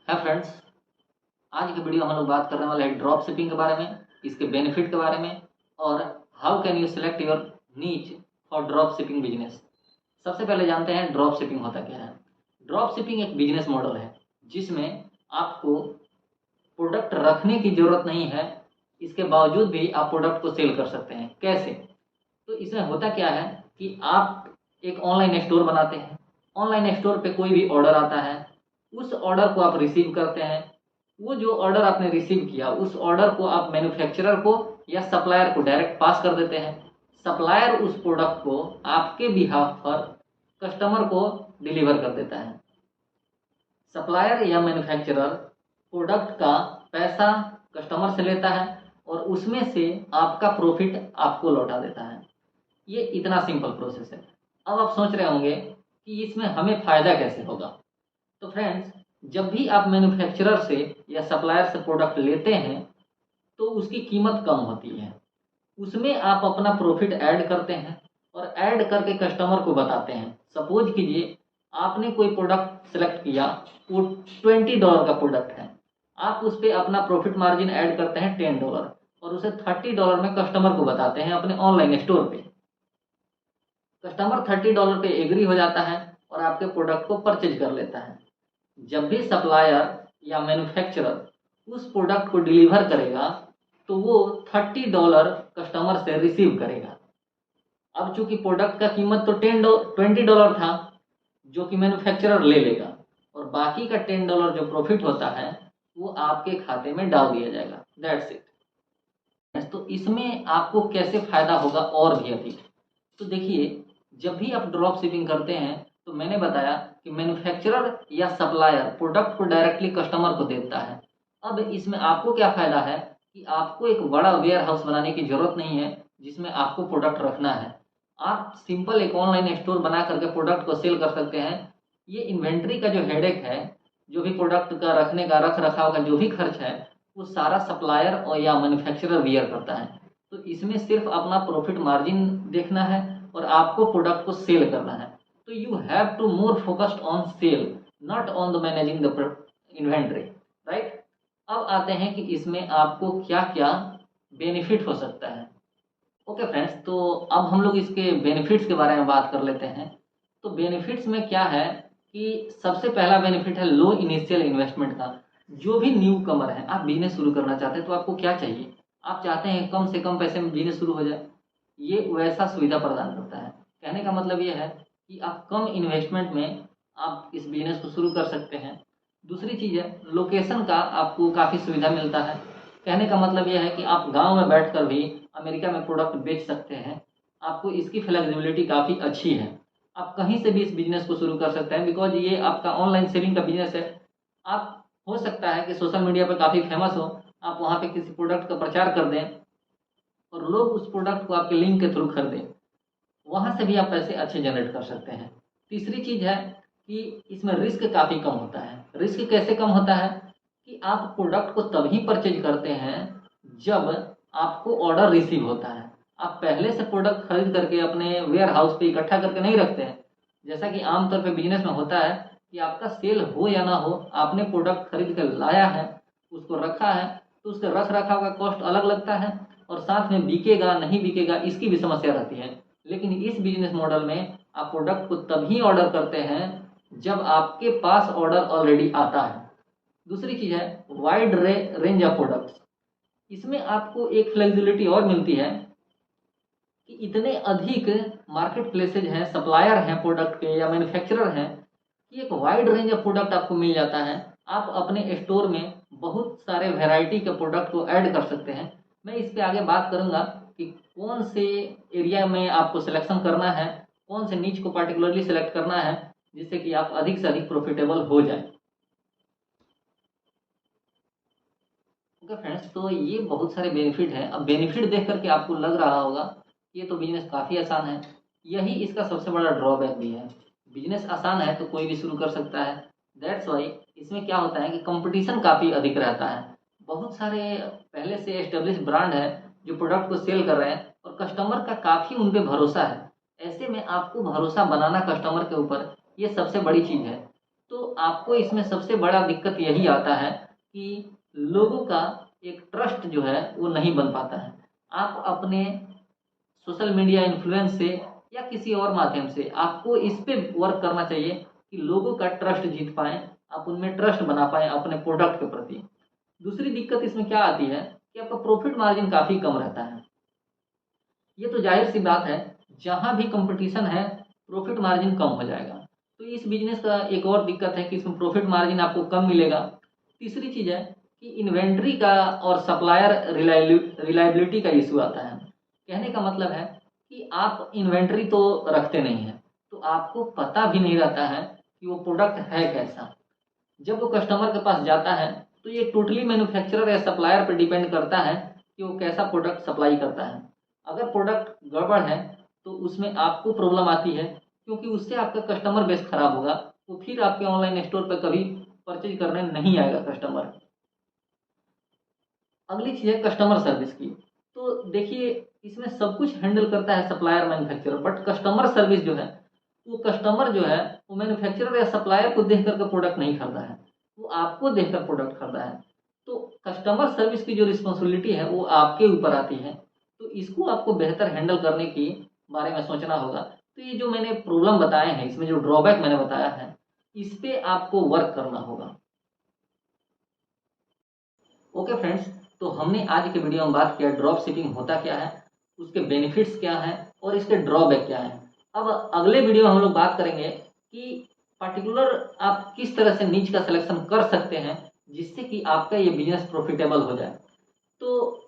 है फ्रेंड्स। आज की वीडियो हम लोग बात करने वाले हैं ड्रॉप शिपिंग के बारे में, इसके बेनिफिट के बारे में और how can you select your नीच फॉर ड्रॉप शिपिंग बिजनेस। सबसे पहले जानते हैं ड्रॉप शिपिंग होता क्या है। ड्रॉप शिपिंग एक बिजनेस मॉडल है जिसमें आपको प्रोडक्ट रखने की जरूरत नहीं है, इसके बावजूद भी आप प्रोडक्ट को सेल कर सकते हैं। कैसे? तो इसमें होता क्या है कि आप एक ऑनलाइन स्टोर बनाते हैं। ऑनलाइन स्टोर पे कोई भी ऑर्डर आता है, उस ऑर्डर को आप रिसीव करते हैं। वो जो ऑर्डर आपने रिसीव किया उस ऑर्डर को आप मैन्युफैक्चरर को या सप्लायर को डायरेक्ट पास कर देते हैं। सप्लायर उस प्रोडक्ट को आपके बिहाफ पर कस्टमर को डिलीवर कर देता है। सप्लायर या मैन्युफैक्चरर प्रोडक्ट का पैसा कस्टमर से लेता है और उसमें से आपका प्रॉफिट आपको लौटा देता है। ये इतना सिंपल प्रोसेस है। अब आप सोच रहे होंगे कि इसमें हमें फ़ायदा कैसे होगा। तो फ्रेंड्स, जब भी आप मैन्युफैक्चरर से या सप्लायर से प्रोडक्ट लेते हैं तो उसकी कीमत कम होती है। उसमें आप अपना प्रॉफिट ऐड करते हैं और ऐड करके कस्टमर को बताते हैं। सपोज कीजिए आपने कोई प्रोडक्ट सेलेक्ट किया, वो $20 का प्रोडक्ट है। आप उस पर अपना प्रॉफिट मार्जिन ऐड करते हैं $10 और उसे $30 में कस्टमर को बताते हैं अपने ऑनलाइन स्टोर पे। कस्टमर $30 पे एग्री हो जाता है और आपके प्रोडक्ट को परचेज कर लेता है। जब भी सप्लायर या मैन्युफैक्चरर उस प्रोडक्ट को डिलीवर करेगा तो वो $30 कस्टमर से रिसीव करेगा। अब चूंकि प्रोडक्ट का कीमत तो $20 था जो कि मैन्युफैक्चरर ले लेगा और बाकी का $10 जो प्रॉफिट होता है वो आपके खाते में डाल दिया जाएगा। That's it. तो इसमें आपको कैसे फायदा होगा और भी अधिक। तो देखिए, जब भी आप ड्रॉप शिपिंग करते हैं तो मैंने बताया कि मैन्युफैक्चरर या सप्लायर प्रोडक्ट को डायरेक्टली कस्टमर को देता है। अब इसमें आपको क्या फ़ायदा है कि आपको एक बड़ा वेयर हाउस बनाने की ज़रूरत नहीं है जिसमें आपको प्रोडक्ट रखना है। आप सिंपल एक ऑनलाइन स्टोर बना करके प्रोडक्ट को सेल कर सकते हैं। ये इन्वेंट्री का जो हेडेक है, जो भी प्रोडक्ट का रखने का रख रखाव का जो भी खर्च है, वो सारा सप्लायर और या मैन्युफैक्चरर बियर करता है। तो इसमें सिर्फ अपना प्रॉफिट मार्जिन देखना है और आपको प्रोडक्ट को सेल करना है। तो you have to more focused on sell, not on the managing the inventory, right. अब आते हैं कि इसमें आपको क्या क्या बेनिफिट हो सकता है। ओके फ्रेंड्स, तो अब हम लोग इसके बेनिफिट्स के बारे में बात कर लेते हैं। तो बेनिफिट्स में क्या है कि सबसे पहला बेनिफिट है लो इनिशियल इन्वेस्टमेंट का। जो भी न्यू कमर है, आप बिजनेस शुरू करना चाहते हैं तो आपको क्या चाहिए? आप चाहते हैं कम से कम पैसे में बिजनेस शुरू हो जाए। ये वैसा सुविधा प्रदान करता है। कहने का मतलब ये है कि आप कम इन्वेस्टमेंट में आप इस बिजनेस को शुरू कर सकते हैं। दूसरी चीज़ है लोकेशन का, आपको काफ़ी सुविधा मिलता है। कहने का मतलब ये है कि आप गांव में बैठकर भी अमेरिका में प्रोडक्ट बेच सकते हैं। आपको इसकी फ्लेक्सिबिलिटी काफ़ी अच्छी है। आप कहीं से भी इस बिज़नेस को शुरू कर सकते हैं बिकॉज ये आपका ऑनलाइन सेलिंग का बिजनेस है। आप हो सकता है कि सोशल मीडिया पर काफ़ी फेमस हो, आप वहाँ पे किसी प्रोडक्ट का प्रचार कर दें और लोग उस प्रोडक्ट को आपके लिंक के थ्रू खरीदें। वहाँ से भी आप पैसे अच्छे जनरेट कर सकते हैं। तीसरी चीज़ है कि इसमें रिस्क काफ़ी कम होता है। रिस्क कैसे कम होता है कि आप प्रोडक्ट को तभी परचेज करते हैं जब आपको ऑर्डर रिसीव होता है। आप पहले से प्रोडक्ट खरीद करके अपने वेयर हाउस पे इकट्ठा करके नहीं रखते हैं। जैसा कि आमतौर पे बिजनेस में होता है कि आपका सेल हो या ना हो, आपने प्रोडक्ट खरीद कर लाया है, उसको रखा है, तो उसके रख रखाव का कॉस्ट अलग लगता है और साथ में बिकेगा नहीं बिकेगा इसकी भी समस्या रहती है। लेकिन इस बिजनेस मॉडल में आप प्रोडक्ट को तभी ऑर्डर करते हैं जब आपके पास ऑर्डर ऑलरेडी आता है। दूसरी चीज़ है वाइड रेंज ऑफ प्रोडक्ट्स। इसमें आपको एक फ्लेक्सिबिलिटी और मिलती है कि इतने अधिक मार्केट प्लेसेज हैं, सप्लायर हैं प्रोडक्ट के या मैन्युफैक्चरर हैं कि एक वाइड रेंज ऑफ प्रोडक्ट आपको मिल जाता है। आप अपने स्टोर में बहुत सारे वैरायटी के प्रोडक्ट को ऐड कर सकते हैं। मैं इस पे आगे बात करूंगा कि कौन से एरिया में आपको सिलेक्शन करना है, कौन से नीच को पार्टिकुलरली सिलेक्ट करना है जिससे कि आप अधिक से अधिक प्रॉफिटेबल हो जाए। ओके फ्रेंड्स, तो ये बहुत सारे बेनिफिट हैं। अब बेनिफिट देख करके आपको लग रहा होगा कि ये तो बिजनेस काफ़ी आसान है। यही इसका सबसे बड़ा ड्रॉबैक भी है। बिजनेस आसान है तो कोई भी शुरू कर सकता है। दैट्स वाई इसमें क्या होता है कि कंपटीशन काफ़ी अधिक रहता है। बहुत सारे पहले से एस्टेब्लिश ब्रांड है जो प्रोडक्ट को सेल कर रहे हैं और कस्टमर का काफ़ी उन पर भरोसा है। ऐसे में आपको भरोसा बनाना कस्टमर के ऊपर, ये सबसे बड़ी चीज़ है। तो आपको इसमें सबसे बड़ा दिक्कत यही आता है कि लोगों का एक ट्रस्ट जो है वो नहीं बन पाता है। आप अपने सोशल मीडिया इन्फ्लुएंस से या किसी और माध्यम से आपको इस पे वर्क करना चाहिए कि लोगों का ट्रस्ट जीत पाएँ, आप उनमें ट्रस्ट बना पाएँ अपने प्रोडक्ट के प्रति। दूसरी दिक्कत इसमें क्या आती है कि आपका प्रॉफिट मार्जिन काफ़ी कम रहता है। ये तो जाहिर सी बात है, जहाँ भी कंपटीशन है प्रॉफिट मार्जिन कम हो जाएगा। तो इस बिजनेस का एक और दिक्कत है कि इसमें प्रॉफिट मार्जिन आपको कम मिलेगा। तीसरी चीज़ है कि इन्वेंट्री का और सप्लायर रिलायबिलिटी का इशू आता है। कहने का मतलब है कि आप इन्वेंट्री तो रखते नहीं हैं, तो आपको पता भी नहीं रहता है कि वो प्रोडक्ट है कैसा। जब वो कस्टमर के पास जाता है तो ये टोटली मैन्युफैक्चरर या सप्लायर पर डिपेंड करता है कि वो कैसा प्रोडक्ट सप्लाई करता है। अगर प्रोडक्ट गड़बड़ है तो उसमें आपको प्रॉब्लम आती है, क्योंकि उससे आपका कस्टमर बेस खराब होगा, तो फिर आपके ऑनलाइन स्टोर पर कभी परचेज करने नहीं आएगा कस्टमर। अगली चीज़ है कस्टमर सर्विस की। तो देखिए, इसमें सब कुछ हैंडल करता है supplier manufacturer, but customer service जो है वो कस्टमर जो है वो मैन्युफैक्चरर या सप्लायर को देख करके प्रोडक्ट नहीं खरीदा है, वो आपको देखकर प्रोडक्ट खरीदा है। तो कस्टमर सर्विस की जो रिस्पॉन्सिबिलिटी है वो आपके ऊपर आती है, तो इसको आपको बेहतर हैंडल करने की बारे में सोचना होगा। तो ये जो मैंने प्रॉब्लम बताए हैं, इसमें जो ड्रॉबैक मैंने बताया है, इस पे आपको वर्क करना होगा। ओके फ्रेंड्स, तो हमने आज के वीडियो में बात किया ड्रॉप शिपिंग होता क्या है, उसके बेनिफिट्स क्या हैं और इसके ड्रॉबैक क्या हैं। अब अगले वीडियो में हम लोग बात करेंगे कि पर्टिकुलर आप किस तरह से नीच का सिलेक्शन कर सकते हैं जिससे कि आपका ये बिजनेस प्रॉफिटेबल हो जाए। तो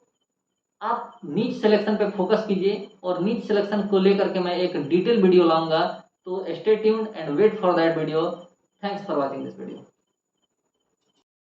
आप नीच सिलेक्शन पे फोकस कीजिए और नीच सिलेक्शन को लेकर के मैं एक डिटेल वीडियो लाऊंगा। तो stay tuned and wait for that video. Thanks for watching this video.